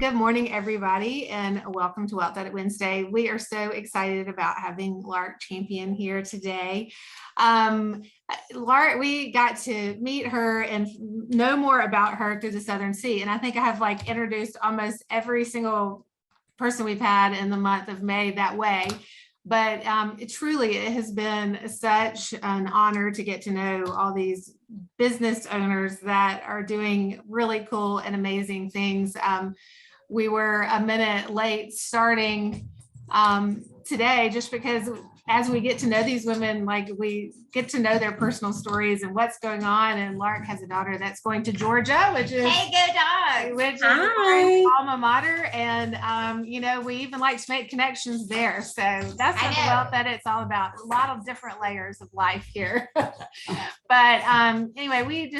Good morning, everybody, and welcome to Wealth Edit Wednesday. We are so excited about having Lark Champion here today. Lark, we got to meet her and know more about her through the Southern Sea. And I think I have introduced almost every single person we've had in the month of May that way. But it has been such an honor to get to know all these business owners that are doing really cool and amazing things. We were a minute late starting today just because as we get to know these women, we get to know their personal stories and what's going on. And Lark has a daughter that's going to Georgia, which is Hey, go Dogs! Which is our alma mater, and we even like to make connections there. So that's what Wealth Edit's all about. A lot of different layers of life here. But anyway,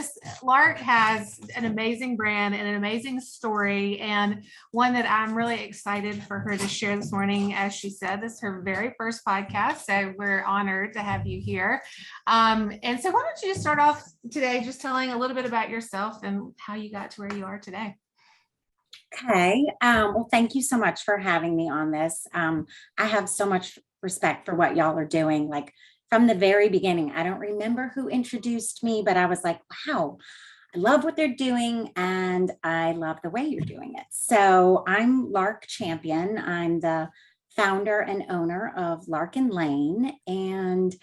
Lark has an amazing brand and an amazing story, and one that I'm really excited for her to share this morning. As she said, this is her very first podcast, so we're honored to have you here. And so why don't you just start off today just telling a little bit about yourself and how you got to where you are today. Okay. Well, thank you so much for having me on this. I have so much respect for what y'all are doing. From the very beginning, I don't remember who introduced me, but I was like, wow, I love what they're doing and I love the way you're doing it. So I'm Lark Champion. I'm the founder and owner of Larkin Lane, and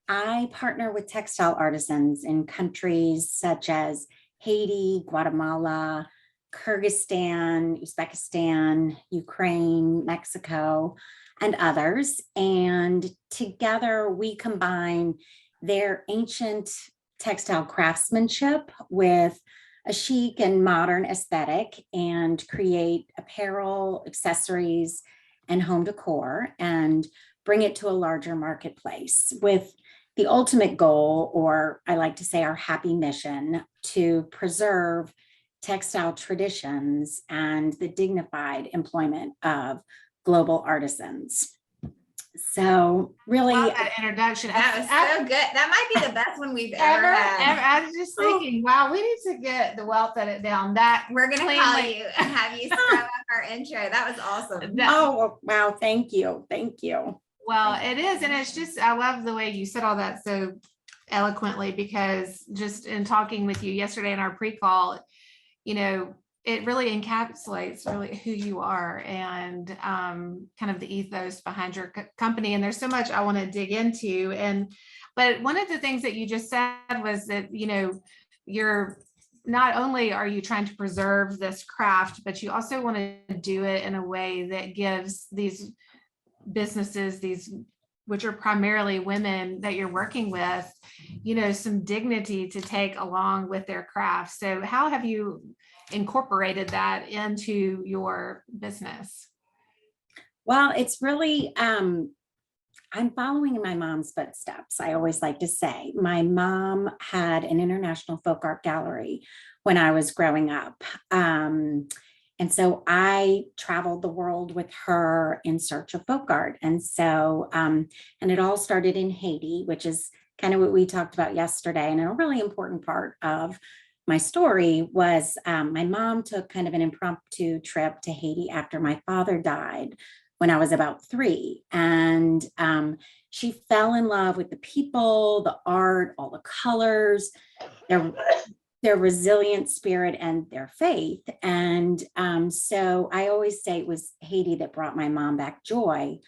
I partner with textile artisans in countries such as Haiti, Guatemala, Kyrgyzstan, Uzbekistan, Ukraine, Mexico, and others. And together we combine their ancient textile craftsmanship with a chic and modern aesthetic and create apparel, accessories, and home decor and bring it to a larger marketplace with the ultimate goal, or I like to say our happy mission, to preserve textile traditions and the dignified employment of global artisans. So really, that introduction. That was so good. That might be the best one we've ever had. I was just thinking, wow, we need to get the Wealth Edit down. That we're going to call you and have you scrub up our intro. That was awesome. Oh, wow. Thank you. Thank you. Well, it is. And it's just, I love the way you said all that so eloquently, because just in talking with you yesterday in our pre-call, it really encapsulates really who you are and kind of the ethos behind your company. And there's so much I want to dig into. But one of the things that you just said was that, you're not only are you trying to preserve this craft, but you also want to do it in a way that gives these businesses, which are primarily women that you're working with, some dignity to take along with their craft. So how have you incorporated that into your business? Well, it's really, I'm following in my mom's footsteps. I always like to say my mom had an international folk art gallery when I was growing up. And so I traveled the world with her in search of folk art. And so, and it all started in Haiti, which is kind of what we talked about yesterday. And a really important part of my story was my mom took kind of an impromptu trip to Haiti after my father died when I was about 3. And she fell in love with the people, the art, all the colors, their resilient spirit and their faith. And so I always say it was Haiti that brought my mom back joy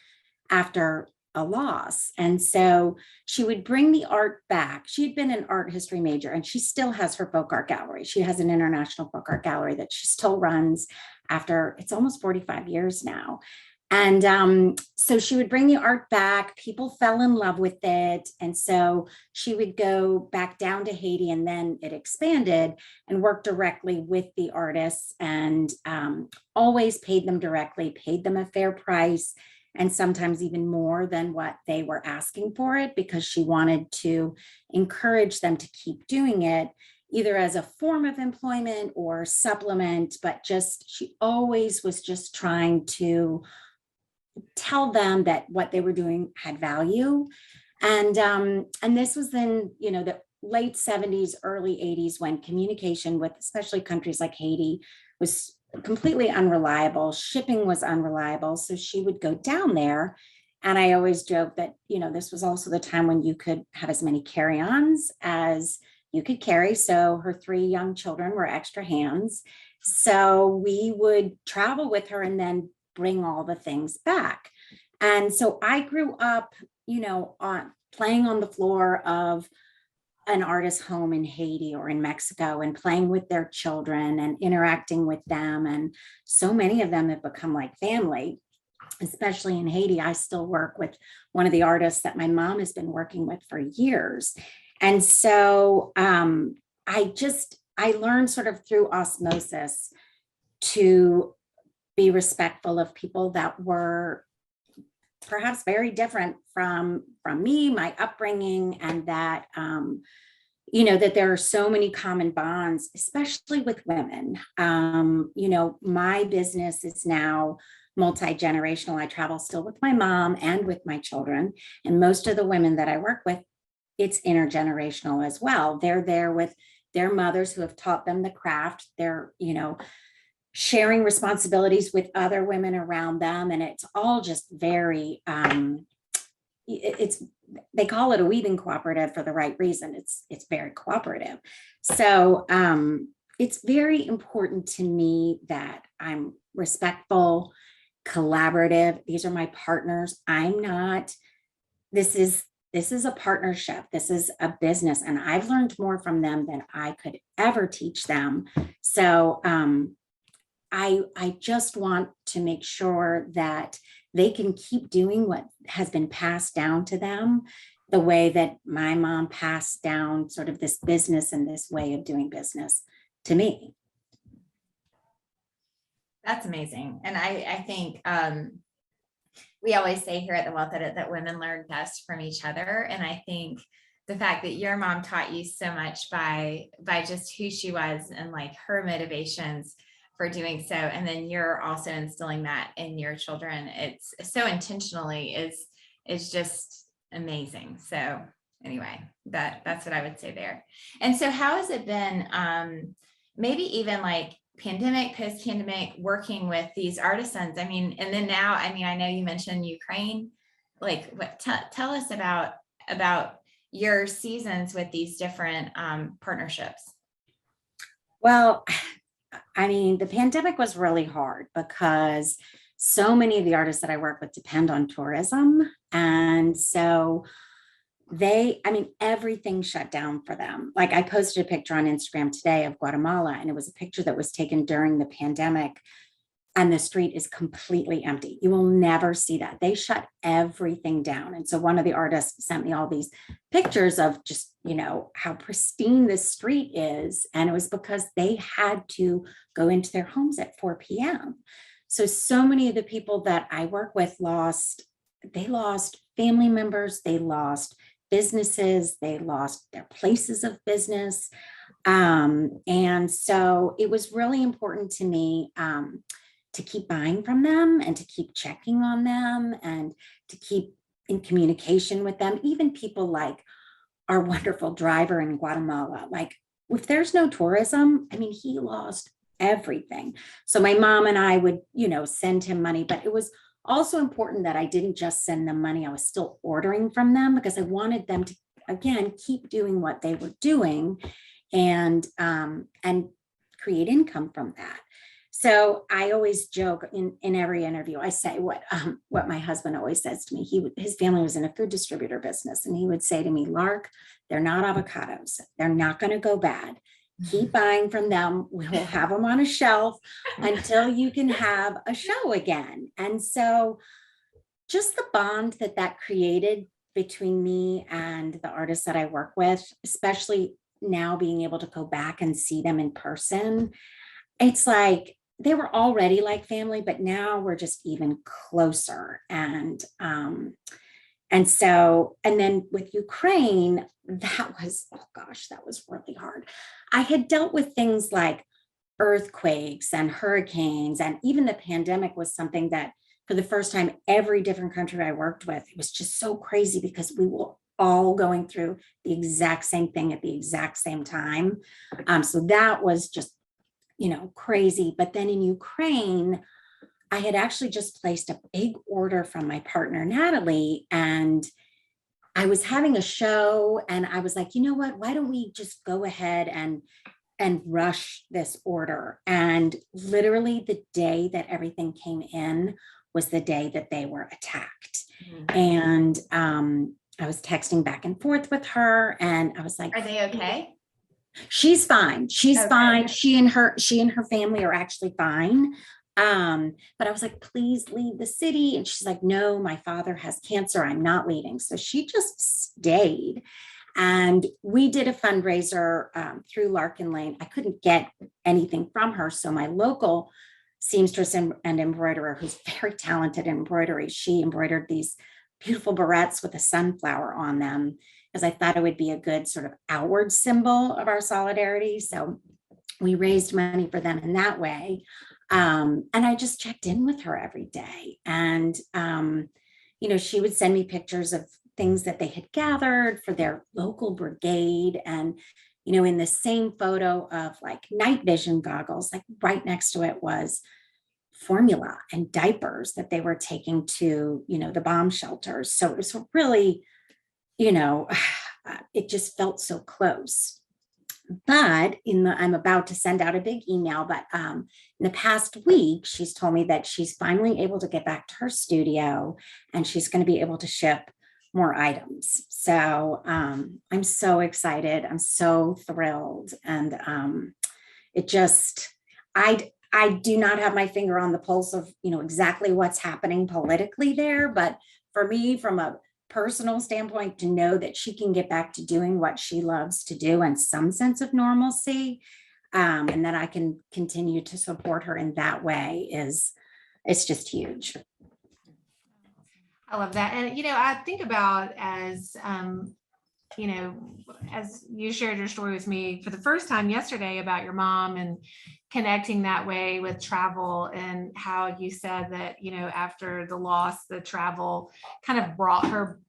after a loss. And so she would bring the art back. She had been an art history major and she still has her folk art gallery. She has an international folk art gallery that she still runs after it's almost 45 years now. And so she would bring the art back. People fell in love with it. And so she would go back down to Haiti, and then it expanded and worked directly with the artists and always paid them directly, paid them a fair price, and sometimes even more than what they were asking for it, because she wanted to encourage them to keep doing it, either as a form of employment or supplement, but she always was just trying to tell them that what they were doing had value. And this was in, the late 70s, early 80s, when communication with especially countries like Haiti was completely unreliable. Shipping was unreliable. So she would go down there. And I always joke that, this was also the time when you could have as many carry-ons as you could carry. So her 3 young children were extra hands. So we would travel with her and then bring all the things back. And so I grew up, on playing on the floor of an artist's home in Haiti or in Mexico and playing with their children and interacting with them. And so many of them have become like family, especially in Haiti. I still work with one of the artists that my mom has been working with for years. And so I learned sort of through osmosis to be respectful of people that were perhaps very different from me, my upbringing, and that, that there are so many common bonds, especially with women. My business is now multi-generational. I travel still with my mom and with my children. And most of the women that I work with, it's intergenerational as well. They're there with their mothers who have taught them the craft. They're, sharing responsibilities with other women around them. And it's all just very, they call it a weaving cooperative for the right reason. It's very cooperative. So it's very important to me that I'm respectful, collaborative. These are my partners. This is a partnership. This is a business. And I've learned more from them than I could ever teach them. So I just want to make sure that they can keep doing what has been passed down to them, the way that my mom passed down sort of this business and this way of doing business to me. That's amazing. And I think we always say here at the Wealth Edit that women learn best from each other. And I think the fact that your mom taught you so much by just who she was and like her motivations for doing so, and then you're also instilling that in your children, it's so intentionally is just amazing. So anyway, that's what I would say there. And so how has it been, maybe even like pandemic, post-pandemic, working with these artisans? I mean, and then now, I mean, I know you mentioned Ukraine, like what, tell us about your seasons with these different partnerships. Well, I mean, the pandemic was really hard because so many of the artists that I work with depend on tourism. And so everything shut down for them. Like I posted a picture on Instagram today of Guatemala, and it was a picture that was taken during the pandemic, and the street is completely empty. You will never see that. They shut everything down. And so one of the artists sent me all these pictures of just, how pristine this street is. And it was because they had to go into their homes at 4 p.m. So many of the people that I work with lost family members, they lost businesses, they lost their places of business. And so it was really important to me to keep buying from them and to keep checking on them and to keep in communication with them. Even people like our wonderful driver in Guatemala, like if there's no tourism, I mean, he lost everything. So my mom and I would, send him money, but it was also important that I didn't just send them money. I was still ordering from them because I wanted them to, again, keep doing what they were doing and create income from that. So I always joke in every interview, I say what my husband always says to me. His family was in a food distributor business, and he would say to me, Lark, they're not avocados. They're not going to go bad. Keep buying from them. We will have them on a shelf until you can have a show again. And so just the bond that created between me and the artists that I work with, especially now being able to go back and see them in person, it's like they were already like family, but now we're just even closer. And then with Ukraine, that was really hard. I had dealt with things like earthquakes and hurricanes, and even the pandemic was something that for the first time, every different country I worked with, it was just so crazy because we were all going through the exact same thing at the exact same time. So that was just crazy. But then in Ukraine, I had actually just placed a big order from my partner, Natalie, and I was having a show and I was like, you know what, why don't we just go ahead and rush this order? And literally the day that everything came in was the day that they were attacked. And I was texting back and forth with her and I was like, Are they okay? she's fine. She's Okay. fine. She and her family are actually fine. But I was like, please leave the city. And she's like, no, my father has cancer. I'm not leaving. So she just stayed. And we did a fundraiser through Larkin Lane. I couldn't get anything from her. So my local seamstress and embroiderer, who's very talented in embroidery, she embroidered these beautiful barrettes with a sunflower on them, because I thought it would be a good sort of outward symbol of our solidarity. So we raised money for them in that way. And I just checked in with her every day. And, she would send me pictures of things that they had gathered for their local brigade. And, in the same photo of like night vision goggles, like right next to it was formula and diapers that they were taking to, the bomb shelters. So it was really, it just felt so close. But I'm about to send out a big email, but in the past week, she's told me that she's finally able to get back to her studio and she's going to be able to ship more items. So I'm so excited. I'm so thrilled. And I do not have my finger on the pulse of, exactly what's happening politically there. But for me, from a personal standpoint, to know that she can get back to doing what she loves to do and some sense of normalcy, and that I can continue to support her in that way it's just huge. I love that. And, I think about as you shared your story with me for the first time yesterday about your mom and connecting that way with travel, and how you said that, after the loss, the travel kind of brought her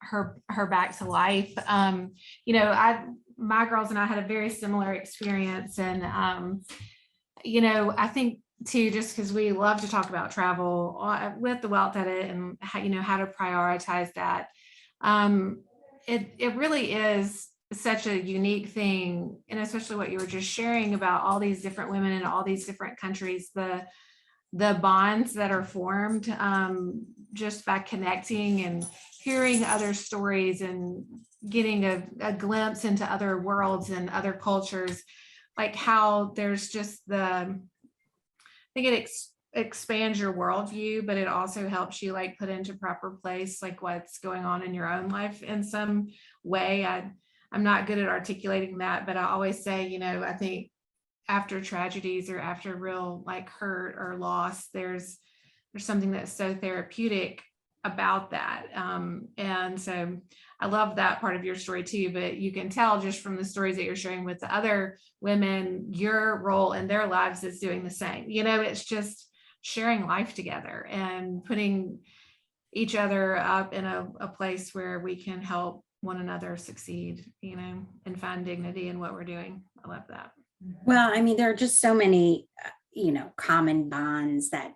back to life. My girls and I had a very similar experience. And, I think too, just because we love to talk about travel with the Wealth Edit and how to prioritize that. It really is such a unique thing, and especially what you were just sharing about all these different women in all these different countries, the bonds that are formed just by connecting and hearing other stories and getting a glimpse into other worlds and other cultures, like how there's just I think it expands your worldview, but it also helps you like put into proper place like what's going on in your own life in some way. I'm not good at articulating that, but I always say, I think after tragedies or after real like hurt or loss, there's something that's so therapeutic about that. And so I love that part of your story too, but you can tell just from the stories that you're sharing with the other women, your role in their lives is doing the same. It's just sharing life together and putting each other up in a place where we can help one another succeed, and find dignity in what we're doing. I love that. Well, I mean, there are just so many, common bonds that,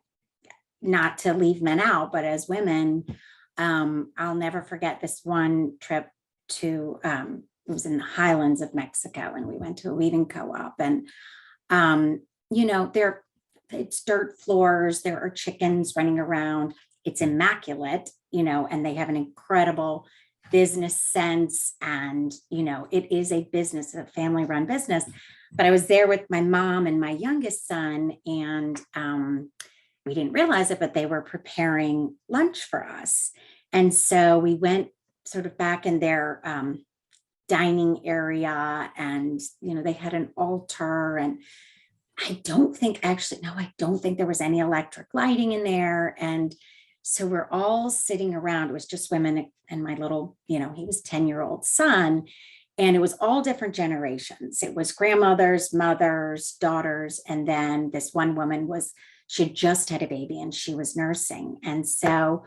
not to leave men out, but as women, I'll never forget this one trip to, it was in the highlands of Mexico, and we went to a weaving co-op, and, it's dirt floors, there are chickens running around, it's immaculate, and they have an incredible business sense, and it is a business, a family run business. But I was there with my mom and my youngest son, and we didn't realize it, but they were preparing lunch for us. And so we went sort of back in their dining area, and they had an altar, and I don't think there was any electric lighting in there. And so we're all sitting around. It was just women and my little, he was 10-year-old son. And it was all different generations. It was grandmothers, mothers, daughters. And then this one woman she had just had a baby and she was nursing. And so,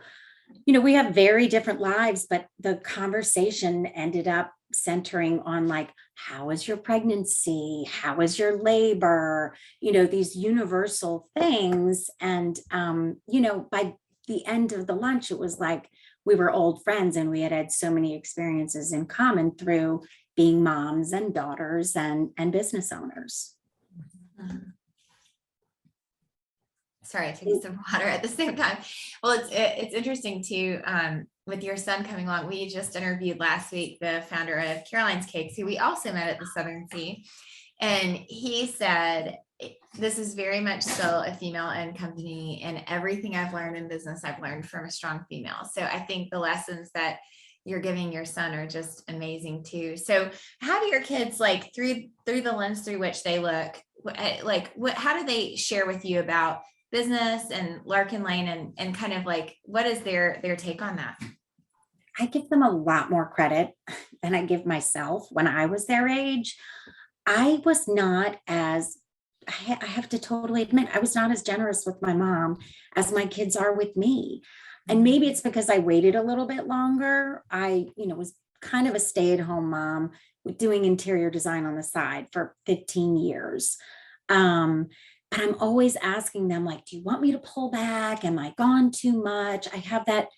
we have very different lives, but the conversation ended up centering on like, how is your pregnancy? How is your labor? These universal things. And, by the end of the lunch, it was like we were old friends and we had had so many experiences in common through being moms and daughters and business owners. Sorry, I took some water at the same time. Well, it's interesting too, with your son coming along. We just interviewed last week the founder of Caroline's Cakes, who we also met at the Southern Sea. And he said, this is very much still a female-owned company, and everything I've learned in business, I've learned from a strong female. So I think the lessons that you're giving your son are just amazing too. So how do your kids, like through the lens through which they look, how do they share with you about business and Larkin Lane, and kind of like, what is their take on that? I give them a lot more credit than I give myself. When I was their age, I was not as, I have to totally admit, I was not as generous with my mom as my kids are with me. And maybe it's because I waited a little bit longer. I, was kind of a stay-at-home mom with doing interior design on the side for 15 years. But I'm always asking them, like, do you want me to pull back? Am I gone too much? I have that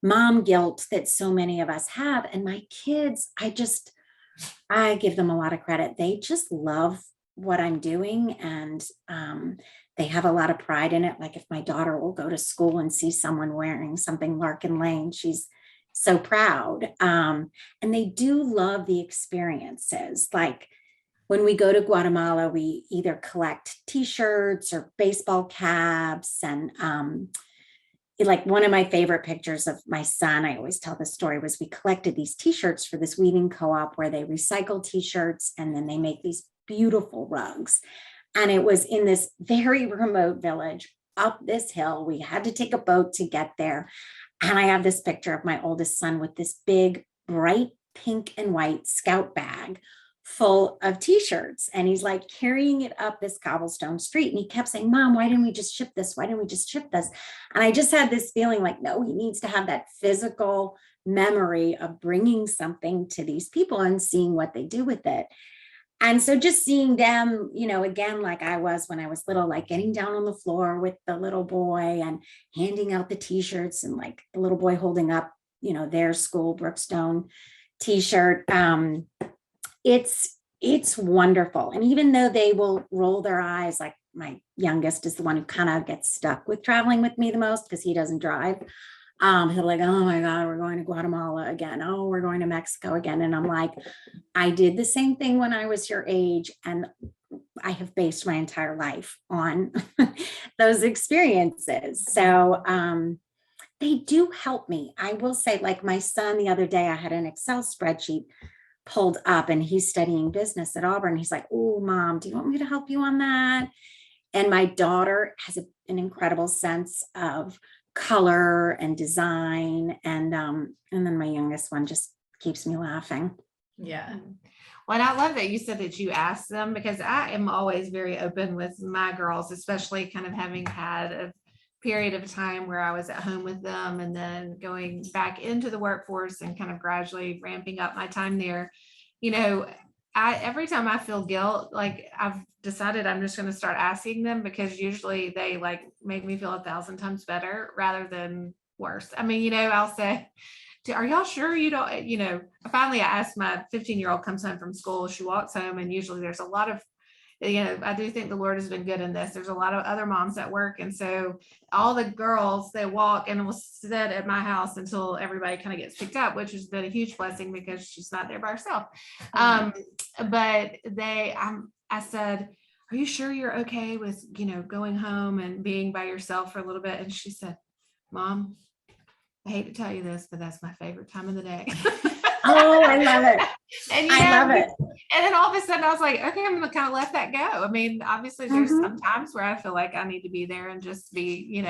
mom guilt that so many of us have. And my kids, I give them a lot of credit. They just love what I'm doing. And they have a lot of pride in it. Like if my daughter will go to school and see someone wearing something Larkin Lane, she's so proud. And they do love the experiences. Like when we go to Guatemala, we either collect t-shirts or baseball caps. And like one of my favorite pictures of my son, I always tell this story, was we collected these t-shirts for this weaving co-op where they recycle t-shirts and then they make these beautiful rugs. And it was in this very remote village up this hill. We had to take a boat to get there. And I have this picture of my oldest son with this big, bright pink and white scout bag full of t-shirts. And he's like carrying it up this cobblestone street. And he kept saying, Mom, why didn't we just ship this? Why didn't we just ship this? And I just had this feeling like, no, he needs to have that physical memory of bringing something to these people and seeing what they do with it. And so just seeing them, again, like I was when I was little, like getting down on the floor with the little boy and handing out the t-shirts, and like the little boy holding up, their school Brookstone t-shirt. It's wonderful. And even though they will roll their eyes, like my youngest is the one who kind of gets stuck with traveling with me the most because he doesn't drive. He'll be like, oh my God, we're going to Guatemala again. Oh, we're going to Mexico again. And I'm like, I did the same thing when I was your age. And I have based my entire life on those experiences. So they do help me. I will say, like my son the other day, I had an Excel spreadsheet pulled up and he's studying business at Auburn. He's like, oh, Mom, do you want me to help you on that? And my daughter has an incredible sense of color and design. And then my youngest one just keeps me laughing. Yeah. Well, and I love that you said that you asked them, because I am always very open with my girls, especially kind of having had a period of time where I was at home with them and then going back into the workforce and kind of gradually ramping up my time there. Every time I feel guilt, like I've decided I'm just going to start asking them, because usually they like make me feel 1,000 times better rather than worse. I mean, I'll say, are y'all sure you don't, finally I asked my 15-year-old comes home from school, she walks home, and usually there's a lot of, I do think the Lord has been good in this. There's a lot of other moms at work. And so all the girls, they walk and will sit at my house until everybody kind of gets picked up, which has been a huge blessing because she's not there by herself. But I said, are you sure you're okay with, going home and being by yourself for a little bit? And she said, Mom, I hate to tell you this, but that's my favorite time of the day. Oh, I love it. And I love it. And then all of a sudden I was like, okay, I'm going to kind of let that go. I mean, obviously there's some times where I feel like I need to be there and just be,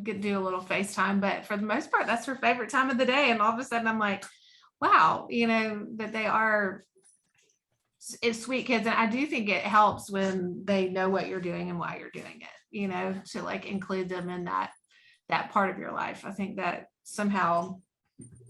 do a little FaceTime, but for the most part, that's her favorite time of the day. And all of a sudden I'm like, wow, that they are, it's sweet kids. And I do think it helps when they know what you're doing and why you're doing it, to like include them in that part of your life. I think that somehow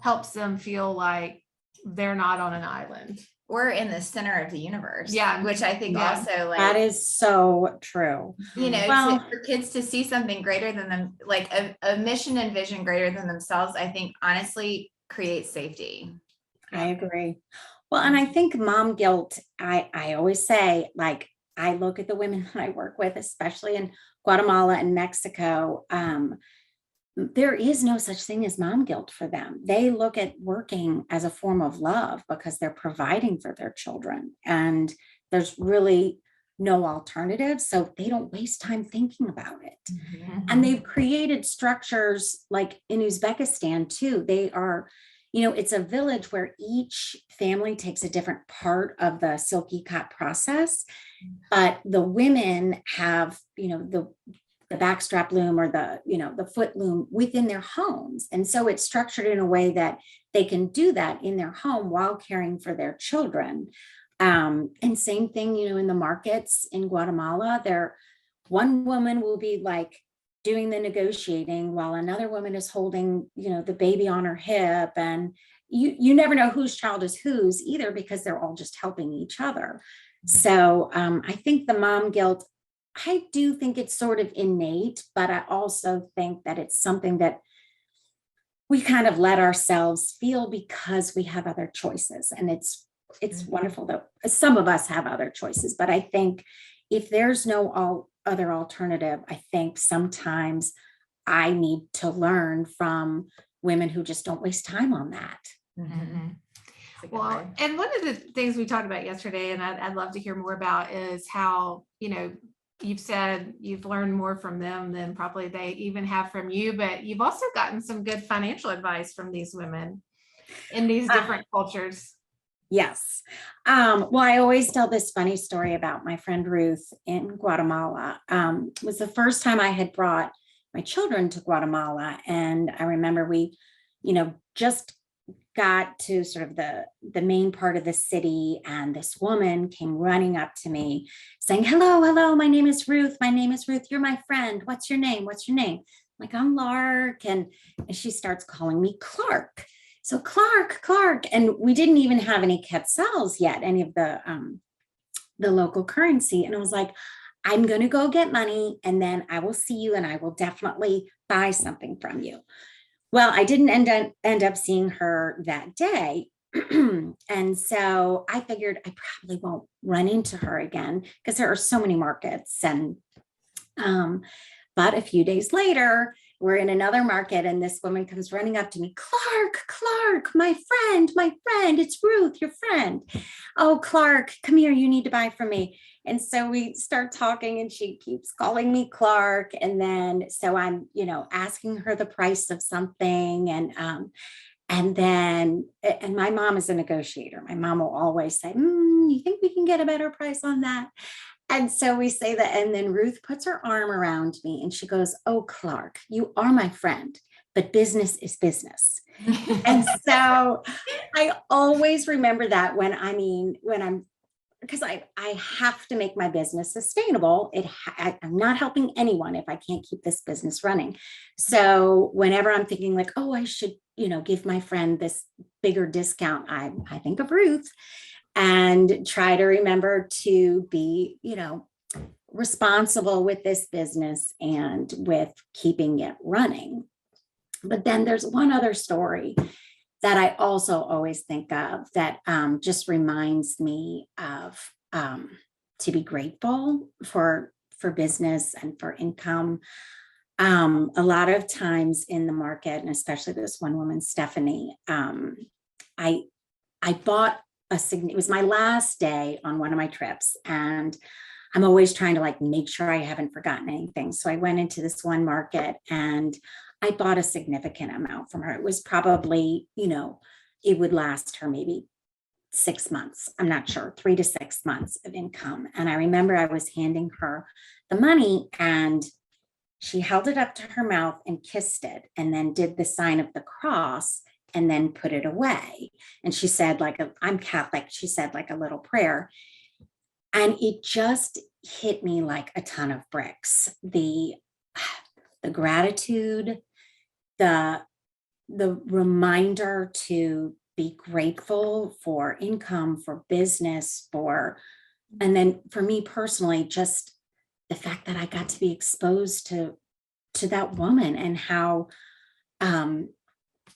helps them feel like they're not on an island. We're in the center of the universe. Yeah. Which I think Yeah. also like, That is so true. you know, Well- for kids to see something greater than them, like a mission and vision greater than themselves, I think honestly creates safety. I agree. Well, and I think mom guilt, I always say, like, I look at the women that I work with, especially in Guatemala and Mexico, there is no such thing as mom guilt for them. They look at working as a form of love because they're providing for their children, and there's really no alternative. So they don't waste time thinking about it. And they've created structures like in Uzbekistan too. They are, it's a village where each family takes a different part of the silky cut process, but the women have, the backstrap loom or the foot loom within their homes. And so it's structured in a way that they can do that in their home while caring for their children. And same thing, in the markets in Guatemala, one woman will be like doing the negotiating while another woman is holding, the baby on her hip. And you never know whose child is whose either, because they're all just helping each other. So I think the mom guilt, I do think it's sort of innate, but I also think that it's something that we kind of let ourselves feel because we have other choices. And it's wonderful that some of us have other choices, but I think if there's no other alternative, I think sometimes I need to learn from women who just don't waste time on that. Well, and one of the things we talked about yesterday, and I'd love to hear more about, is how, you've said you've learned more from them than probably they even have from you, but you've also gotten some good financial advice from these women in these different cultures. Yes. Well, I always tell this funny story about my friend Ruth in Guatemala. It was the first time I had brought my children to Guatemala. And I remember we, just got to sort of the main part of the city, and this woman came running up to me saying, hello, my name is Ruth. You're my friend. What's your name? I'm like, I'm Lark. And she starts calling me Clark. So Clark. And we didn't even have any quetzals yet, any of the local currency. And I was like, I'm going to go get money, and then I will see you, and I will definitely buy something from you. Well, I didn't end up seeing her that day. And so I figured I probably won't run into her again because there are so many markets. And but a few days later, we're in another market, and this woman comes running up to me, Clark, my friend, it's Ruth, your friend. Oh, Clark, come here, you need to buy from me. And so we start talking, and she keeps calling me Clark. And then, so I'm, asking her the price of something. And then my mom is a negotiator. My mom will always say, you think we can get a better price on that? And so we say that, and then Ruth puts her arm around me and she goes, oh, Clark, you are my friend, but business is business. And so I always remember that when I'm, because I have to make my business sustainable. I'm not helping anyone if I can't keep this business running. So whenever I'm thinking like, oh, I should, give my friend this bigger discount, I think of Ruth and try to remember to be, responsible with this business and with keeping it running. But then there's one other story that I also always think of that just reminds me of to be grateful for business and for income. A lot of times in the market, and especially this one woman, Stephanie, I bought it was my last day on one of my trips, and I'm always trying to make sure I haven't forgotten anything. So I went into this one market and I bought a significant amount from her. It was probably, it would last her maybe 6 months. I'm not sure, 3 to 6 months of income. And I remember I was handing her the money, and she held it up to her mouth and kissed it, and then did the sign of the cross and then put it away. And she said, I'm Catholic. She said a little prayer. And it just hit me like a ton of bricks. The gratitude, the reminder to be grateful for income, for business, and then for me personally, just the fact that I got to be exposed to that woman and how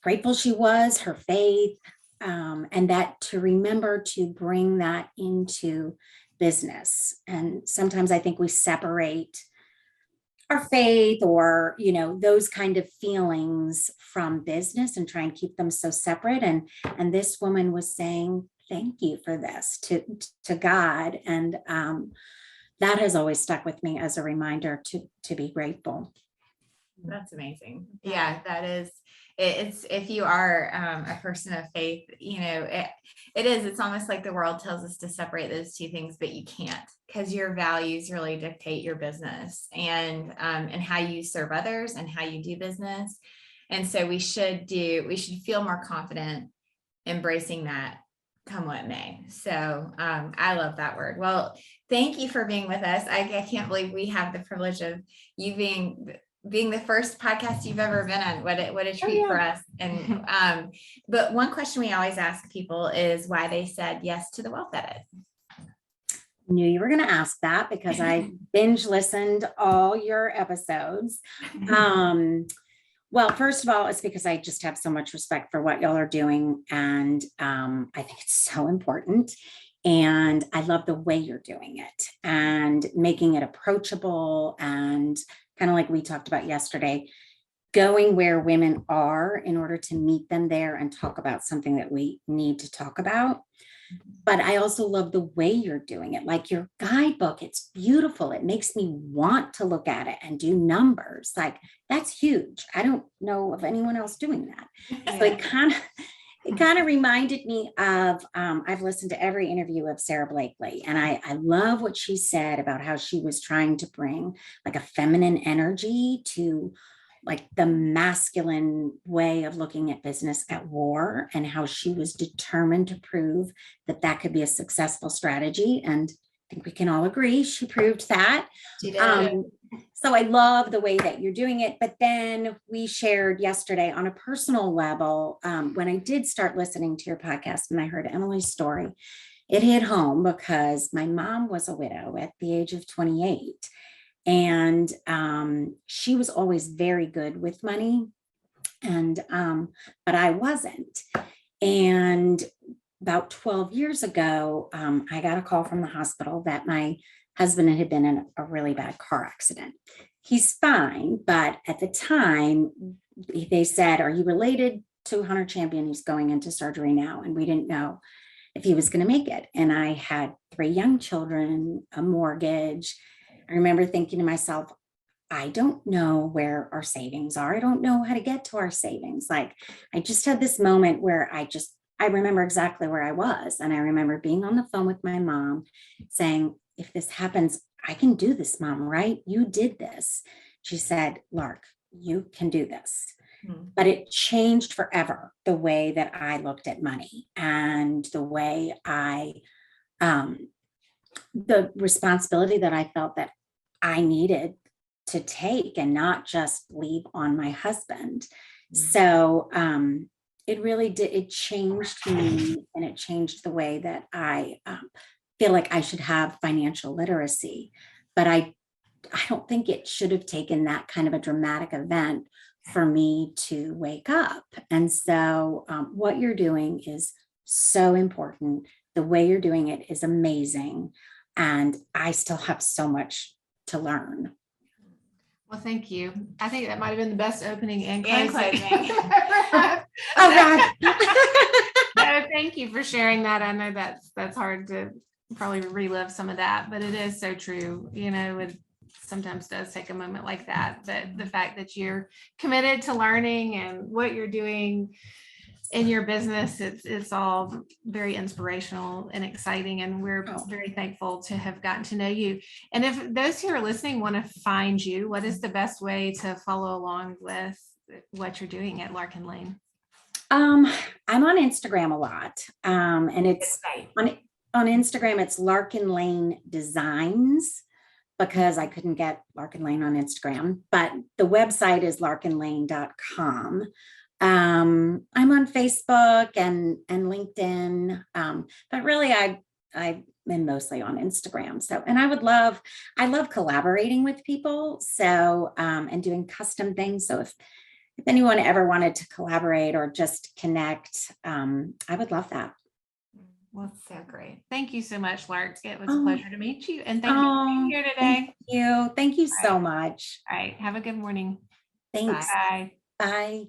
grateful she was, her faith, and that to remember to bring that into business. And sometimes I think we separate our faith or, those kind of feelings from business and try and keep them so separate. And this woman was saying, thank you for this to God. And that has always stuck with me as a reminder to be grateful. That's amazing. Yeah, that is. It's if you are a person of faith, it's almost like the world tells us to separate those two things, but you can't, because your values really dictate your business and how you serve others and how you do business. And so we should feel more confident embracing that come what may. So I love that word. Well, thank you for being with us. I can't believe we have the privilege of you being the first podcast you've ever been on. What a treat for us. And but one question we always ask people is why they said yes to the Wealth Edit. Knew you were going to ask that because I binge listened all your episodes. Well, first of all, it's because I just have so much respect for what y'all are doing. And I think it's so important. And I love the way you're doing it and making it approachable and kind of like we talked about yesterday, going where women are in order to meet them there and talk about something that we need to talk about. But I also love the way you're doing it. Like your guidebook, it's beautiful. It makes me want to look at it and do numbers. Like that's huge. I don't know of anyone else doing that. So it kind of reminded me of, I've listened to every interview of Sarah Blakely, and I love what she said about how she was trying to bring like a feminine energy to like the masculine way of looking at business at war, and how she was determined to prove that that could be a successful strategy. And I think we can all agree she proved that. She did. So I love the way that you're doing it. But then we shared yesterday on a personal level, when I did start listening to your podcast and I heard Emily's story, it hit home because my mom was a widow at the age of 28. And she was always very good with money. And but I wasn't. And about 12 years ago, I got a call from the hospital that my husband had been in a really bad car accident. He's fine, but at the time, they said, are you related to Hunter Champion? He's going into surgery now. And we didn't know if he was going to make it. And I had 3 young children, a mortgage. I remember thinking to myself, I don't know where our savings are. I don't know how to get to our savings. Like I just had this moment where I remember exactly where I was. And I remember being on the phone with my mom saying, if this happens, I can do this, Mom, right? You did this. She said, Lark, you can do this. But it changed forever the way that I looked at money and the way the responsibility that I felt that I needed to take and not just leave on my husband. So it really did. It changed me, and it changed the way that I feel like I should have financial literacy. But I don't think it should have taken that kind of a dramatic event for me to wake up. And so what you're doing is so important. The way you're doing it is amazing. And I still have so much to learn. Well, thank you. I think that might have been the best opening and And closing. closing. All right. No, thank you for sharing that. I know that's hard to probably relive some of that, but it is so true. It sometimes does take a moment like that. But the fact that you're committed to learning and what you're doing in your business, it's all very inspirational and exciting. And we're very thankful to have gotten to know you. And if those who are listening want to find you, what is the best way to follow along with what you're doing at Larkin Lane? I'm on Instagram a lot. And it's on Instagram, it's Larkin Lane Designs, because I couldn't get Larkin Lane on Instagram, but the website is larkinlane.com. I'm on Facebook and LinkedIn, but really I've been mostly on Instagram. So, and I love collaborating with people. So, and doing custom things. So if anyone ever wanted to collaborate or just connect, I would love that. Well, that's so great. Thank you so much, Lark. It was a Oh, pleasure to meet you. And thank you for being here today. Thank you. Thank you so much. All right. Have a good morning. Thanks. Bye. Bye.